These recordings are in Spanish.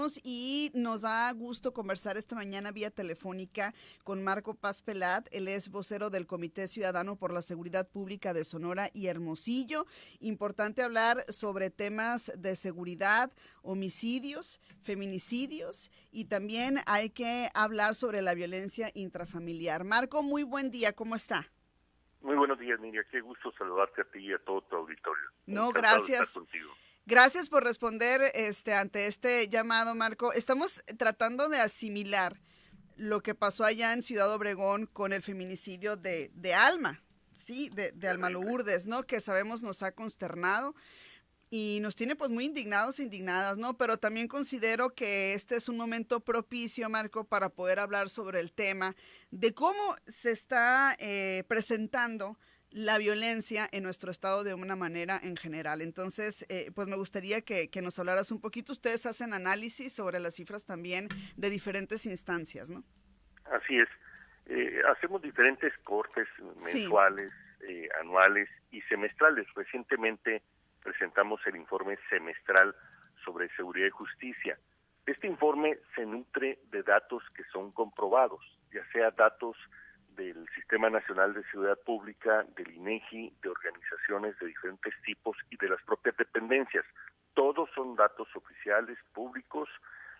saludamos y nos da gusto conversar esta mañana vía telefónica con Marco Paz Pelat. Él es vocero del Comité Ciudadano por la Seguridad Pública de Sonora y Hermosillo. Importante hablar sobre temas de seguridad, homicidios, feminicidios y también hay que hablar sobre la violencia intrafamiliar. Marco, muy buen día, ¿cómo está? Muy buenos días, Nidia. Qué gusto saludarte a ti y a todo tu auditorio. No, Encantado de estar gracias. contigo. Gracias por responder ante este llamado, Marco. Estamos tratando de asimilar lo que pasó allá en Ciudad Obregón con el feminicidio de Alma, ¿sí? De Alma Terrible. Lourdes, ¿no? Que sabemos nos ha consternado y nos tiene pues muy indignados e indignadas, ¿no? Pero también considero que este es un momento propicio, Marco, para poder hablar sobre el tema de cómo se está presentando la violencia en nuestro estado de una manera en general. Entonces, pues me gustaría que nos hablaras un poquito. Ustedes hacen análisis sobre las cifras también de diferentes instancias, ¿no? Así es. Hacemos diferentes cortes Sí. mensuales, anuales y semestrales. Recientemente presentamos el informe semestral sobre seguridad y justicia. Este informe se nutre de datos que son comprobados, ya sea datos del Sistema Nacional de Seguridad Pública, del INEGI, de organizaciones de diferentes tipos y de las propias dependencias. Todos son datos oficiales, públicos.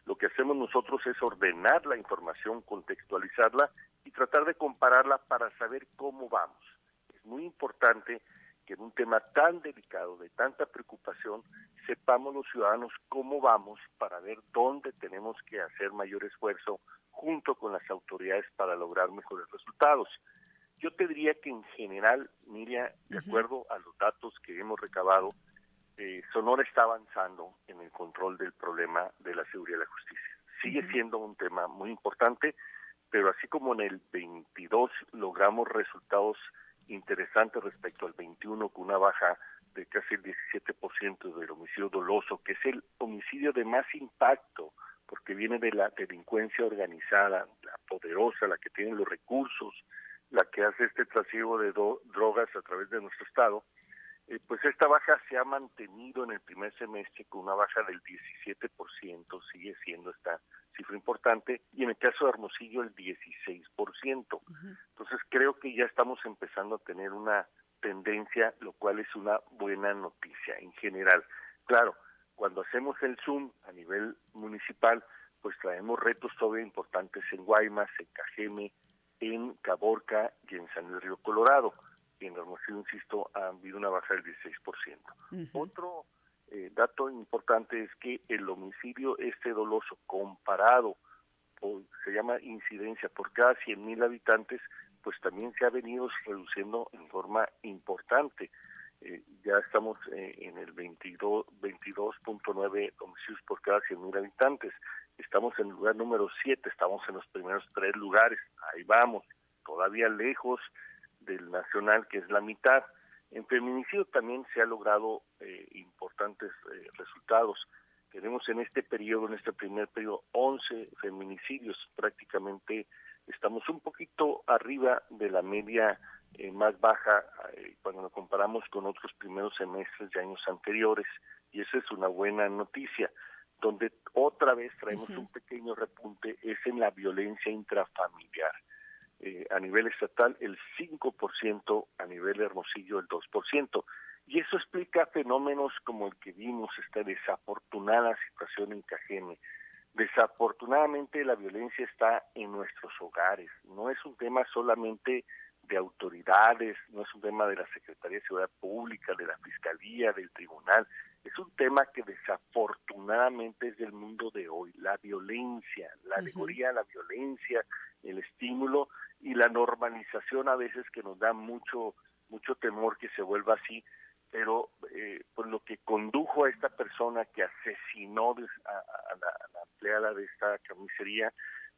Lo que hacemos nosotros es ordenar la información, contextualizarla y tratar de compararla para saber cómo vamos. Es muy importante que en un tema tan delicado, de tanta preocupación, sepamos los ciudadanos cómo vamos para ver dónde tenemos que hacer mayor esfuerzo junto con las autoridades para lograr mejores resultados. Yo te diría que en general, Miriam, de acuerdo a los datos que hemos recabado, Sonora está avanzando en el control del problema de la seguridad y la justicia. Sigue siendo un tema muy importante, pero así como en el 22 logramos resultados interesantes respecto al 21 con una baja de casi el 17% del homicidio doloso, que es el homicidio de más impacto, porque viene de la delincuencia organizada, la poderosa, la que tiene los recursos, la que hace este trasiego de drogas a través de nuestro estado. Pues esta baja se ha mantenido en el primer semestre con una baja del 17%, sigue siendo esta cifra importante, y en el caso de Hermosillo el 16%. Entonces creo que ya estamos empezando a tener una tendencia, lo cual es una buena noticia en general. Claro, cuando hacemos el zoom a nivel municipal, pues traemos retos todavía importantes en Guaymas, en Cajeme, en Caborca y en San Luis Río Colorado. Y en Hermosillo, insisto, ha habido una baja del 16%. Otro dato importante es que el homicidio doloso comparado, se llama incidencia por cada 100,000 habitantes, pues también se ha venido reduciendo en forma importante. Ya estamos en el 22.9 homicidios por cada 100,000 habitantes. Estamos en el lugar número 7, estamos en los primeros 3 lugares. Ahí vamos, todavía lejos del nacional, que es la mitad. En feminicidio también se ha logrado importantes resultados. Tenemos en este periodo, en este primer periodo, 11 feminicidios. Prácticamente estamos un poquito arriba de la media más baja cuando lo comparamos con otros primeros semestres de años anteriores. Y esa es una buena noticia. Donde otra vez traemos un pequeño repunte es en la violencia intrafamiliar. A nivel estatal el 5%, a nivel Hermosillo el 2%. Y eso explica fenómenos como el que vimos, esta desafortunada situación en Cajeme. Desafortunadamente la violencia está en nuestros hogares, no es un tema solamente de autoridades, no es un tema de la Secretaría de Seguridad Pública, de la Fiscalía, del Tribunal, es un tema que desafortunadamente es del mundo de hoy, la violencia, la alegoría, la violencia, el estímulo y la normalización a veces que nos da mucho temor que se vuelva así, pero pues lo que condujo a esta persona que asesinó a la empleada de esta carnicería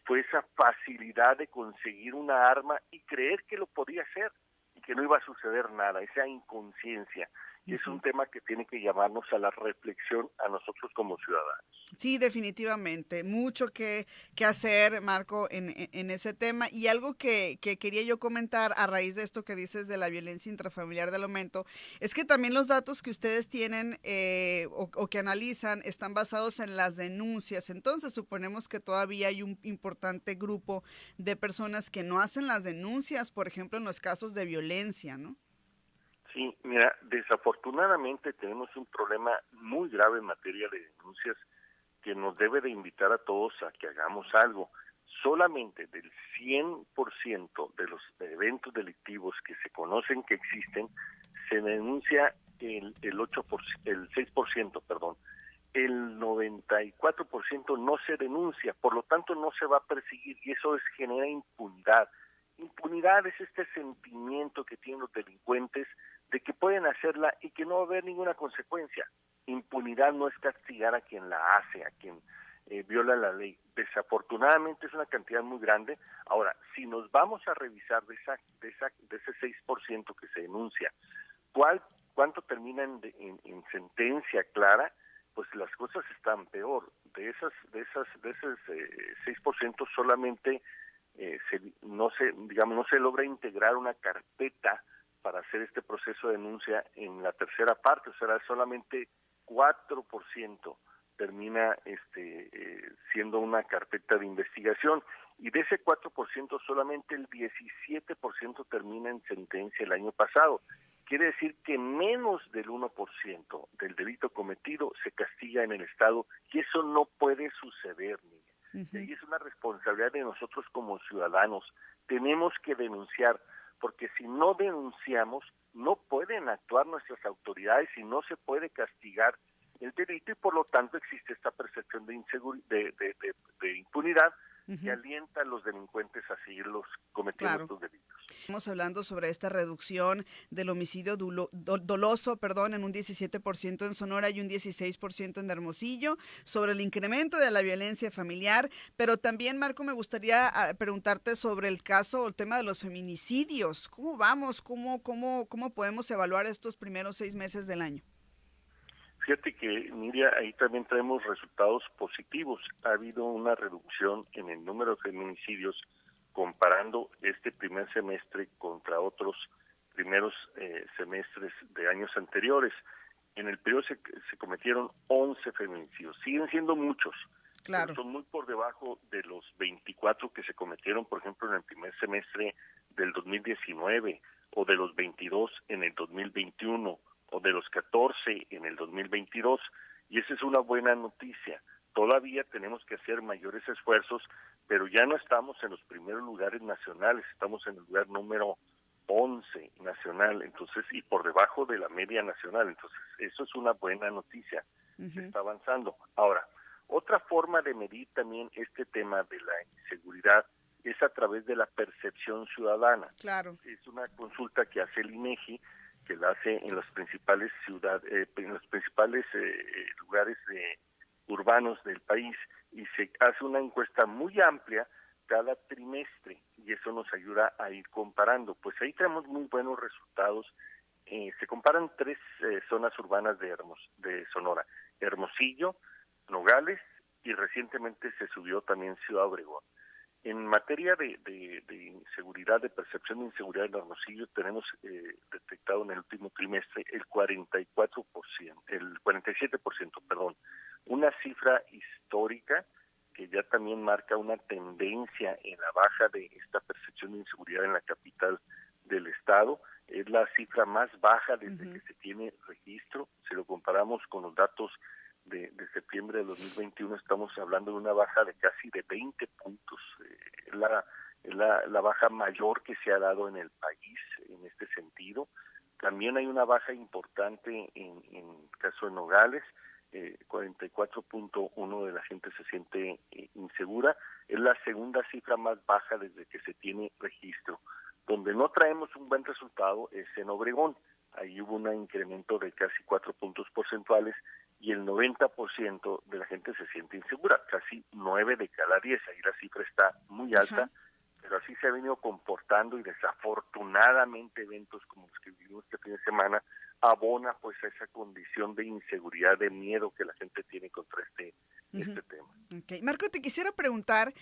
fue esa facilidad de conseguir una arma y creer que lo podía hacer y que no iba a suceder nada, esa inconsciencia. y es un tema que tiene que llamarnos a la reflexión a nosotros como ciudadanos. Sí, definitivamente. Mucho que hacer, Marco, en ese tema. Y algo que quería yo comentar a raíz de esto que dices de la violencia intrafamiliar del aumento, es que también los datos que ustedes tienen o que analizan están basados en las denuncias. Entonces, suponemos que todavía hay un importante grupo de personas que no hacen las denuncias, por ejemplo, en los casos de violencia, ¿no? Sí, mira, desafortunadamente tenemos un problema muy grave en materia de denuncias que nos debe de invitar a todos a que hagamos algo. Solamente del 100% de los eventos delictivos que se conocen que existen, se denuncia el 8%, el 6%, perdón. El 94% no se denuncia, por lo tanto no se va a perseguir y eso genera impunidad. Impunidad es este sentimiento que tienen los delincuentes de que pueden hacerla y que no va a haber ninguna consecuencia. Impunidad no es castigar a quien la hace, a quien viola la ley. Desafortunadamente es una cantidad muy grande. Ahora, si nos vamos a revisar de ese 6% que se denuncia, ¿cuánto termina en sentencia clara? Pues las cosas están peor. De ese 6% solamente no se logra integrar una carpeta para hacer este proceso de denuncia en la tercera parte, o sea, solamente 4% termina siendo una carpeta de investigación, y de ese 4% solamente el 17% termina en sentencia el año pasado. Quiere decir que menos del 1% del delito cometido se castiga en el Estado, y eso no puede suceder, niña. Uh-huh. Y es una responsabilidad de nosotros como ciudadanos. Tenemos que denunciar, porque si no denunciamos, no pueden actuar nuestras autoridades y no se puede castigar el delito, y por lo tanto existe esta percepción de impunidad, uh-huh, que alienta a los delincuentes a seguirlos cometiendo estos delitos. Estamos hablando sobre esta reducción del homicidio doloso, en un 17% en Sonora y un 16% en Hermosillo, sobre el incremento de la violencia familiar, pero también, Marco, me gustaría preguntarte sobre el caso o el tema de los feminicidios. ¿Cómo vamos? ¿Cómo podemos evaluar estos primeros 6 meses del año? Fíjate que, Miriam, ahí también traemos resultados positivos. Ha habido una reducción en el número de feminicidios comparando este primer semestre contra otros primeros semestres de años anteriores. En el periodo se cometieron 11 feminicidios. Siguen siendo muchos, claro, pero son muy por debajo de los 24 que se cometieron, por ejemplo, en el primer semestre del 2019, o de los 22 en el 2021, o de los 14 en el 2022, y esa es una buena noticia. Todavía tenemos que hacer mayores esfuerzos, pero ya no estamos en los primeros lugares nacionales, estamos en el lugar número 11 nacional, entonces, y por debajo de la media nacional, entonces eso es una buena noticia, uh-huh, se está avanzando. Ahora, otra forma de medir también este tema de la inseguridad es a través de la percepción ciudadana. Claro. Es una consulta que hace el INEGI, que la hace en las principales lugares urbanos del país, y se hace una encuesta muy amplia cada trimestre, y eso nos ayuda a ir comparando. Pues ahí tenemos muy buenos resultados. Se comparan 3 zonas urbanas de Sonora: Hermosillo, Nogales, y recientemente se subió también Ciudad Obregón. En materia de inseguridad, de percepción de inseguridad en Hermosillo, tenemos detectado en el último trimestre el 47%, una cifra histórica que ya también marca una tendencia en la baja de esta percepción de inseguridad en la capital del estado. Es la cifra más baja desde uh-huh, que se tiene registro. Si lo comparamos con los datos de septiembre de 2021, estamos hablando de una baja de casi de 20 puntos. La baja mayor que se ha dado en el país en este sentido. También hay una baja importante en el caso de Nogales. 44.1 de la gente se siente insegura. Es la segunda cifra más baja desde que se tiene registro. Donde no traemos un buen resultado es en Obregón. Ahí hubo un incremento de casi 4 puntos porcentuales, y el 90% de la gente se siente insegura, casi 9 de cada 10. Ahí la cifra está muy alta, uh-huh, pero así se ha venido comportando, y desafortunadamente eventos como los que vivimos este fin de semana abona pues a esa condición de inseguridad, de miedo que la gente tiene contra este tema. Okay. Marco, te quisiera preguntar,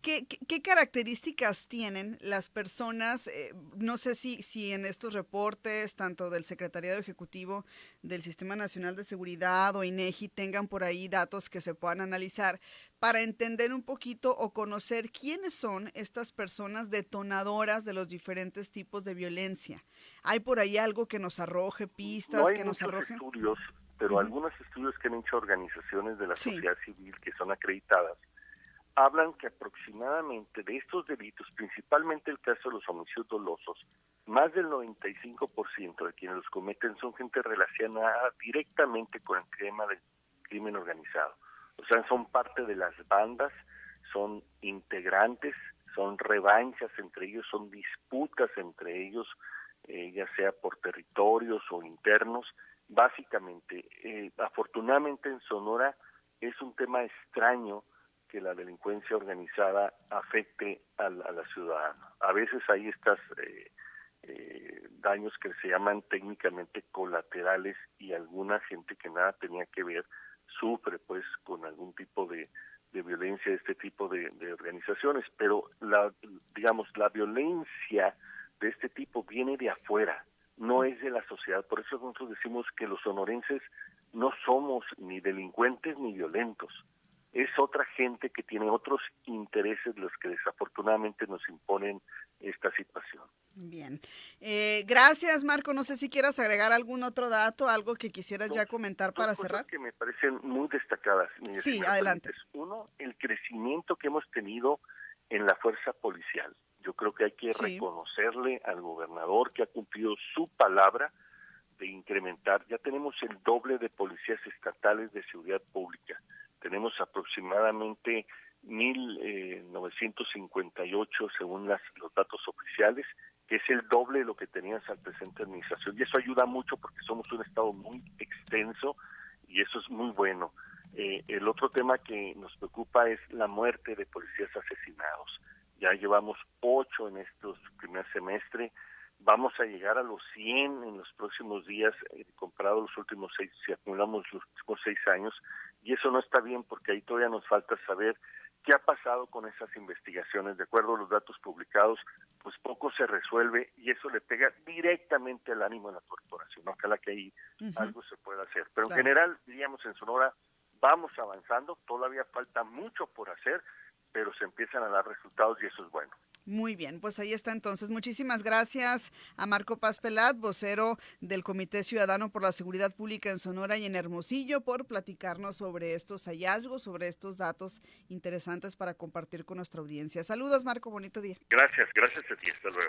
¿qué características tienen las personas? No sé si en estos reportes, tanto del Secretariado Ejecutivo del Sistema Nacional de Seguridad o INEGI, tengan por ahí datos que se puedan analizar para entender un poquito o conocer quiénes son estas personas detonadoras de los diferentes tipos de violencia. ¿Hay por ahí algo que nos arroje No pistas, hay que nos muchos arroje? estudios, pero algunos estudios que han hecho organizaciones de la Sí. sociedad civil que son acreditadas, hablan que aproximadamente de estos delitos, principalmente el caso de los homicidios dolosos, más del 95% de quienes los cometen son gente relacionada directamente con el tema del crimen organizado. O sea, son parte de las bandas, son integrantes, son revanchas entre ellos, son disputas entre ellos, ya sea por territorios o internos. Básicamente, afortunadamente en Sonora es un tema extraño que la delincuencia organizada afecte a la ciudadana. A veces hay estos daños que se llaman técnicamente colaterales y alguna gente que nada tenía que ver sufre pues con algún tipo de violencia de este tipo de organizaciones, pero la violencia de este tipo viene de afuera, no es de la sociedad. Por eso nosotros decimos que los sonorenses no somos ni delincuentes ni violentos. Es otra gente que tiene otros intereses los que desafortunadamente nos imponen esta situación. Bien. Gracias, Marco. No sé si quieras agregar algún otro dato, algo que quisieras ya comentar para cerrar. Dos cosas que me parecen muy destacadas. Sí, adelante. Uno, el crecimiento que hemos tenido en la fuerza policial. Yo creo que hay que reconocerle al gobernador que ha cumplido su palabra de incrementar. Ya tenemos el doble de policías estatales de seguridad pública. Tenemos aproximadamente 1,958 según los datos oficiales, que es el doble de lo que tenían al presente administración. Y eso ayuda mucho porque somos un estado muy extenso y eso es muy bueno. El otro tema que nos preocupa es la muerte de policías asesinados. Ya llevamos 8 en estos primer semestre. Vamos a llegar a los 100 en los próximos días, comparado los últimos 6, si acumulamos los últimos 6 años, y eso no está bien porque ahí todavía nos falta saber qué ha pasado con esas investigaciones. De acuerdo a los datos publicados, pues poco se resuelve y eso le pega directamente al ánimo de la corporación. Ojalá que ahí algo se pueda hacer. Pero en general, diríamos en Sonora, vamos avanzando, todavía falta mucho por hacer, pero se empiezan a dar resultados y eso es bueno. Muy bien, pues ahí está entonces. Muchísimas gracias a Marco Paz Pelat, vocero del Comité Ciudadano por la Seguridad Pública en Sonora y en Hermosillo, por platicarnos sobre estos hallazgos, sobre estos datos interesantes para compartir con nuestra audiencia. Saludos, Marco, bonito día. Gracias a ti, hasta luego.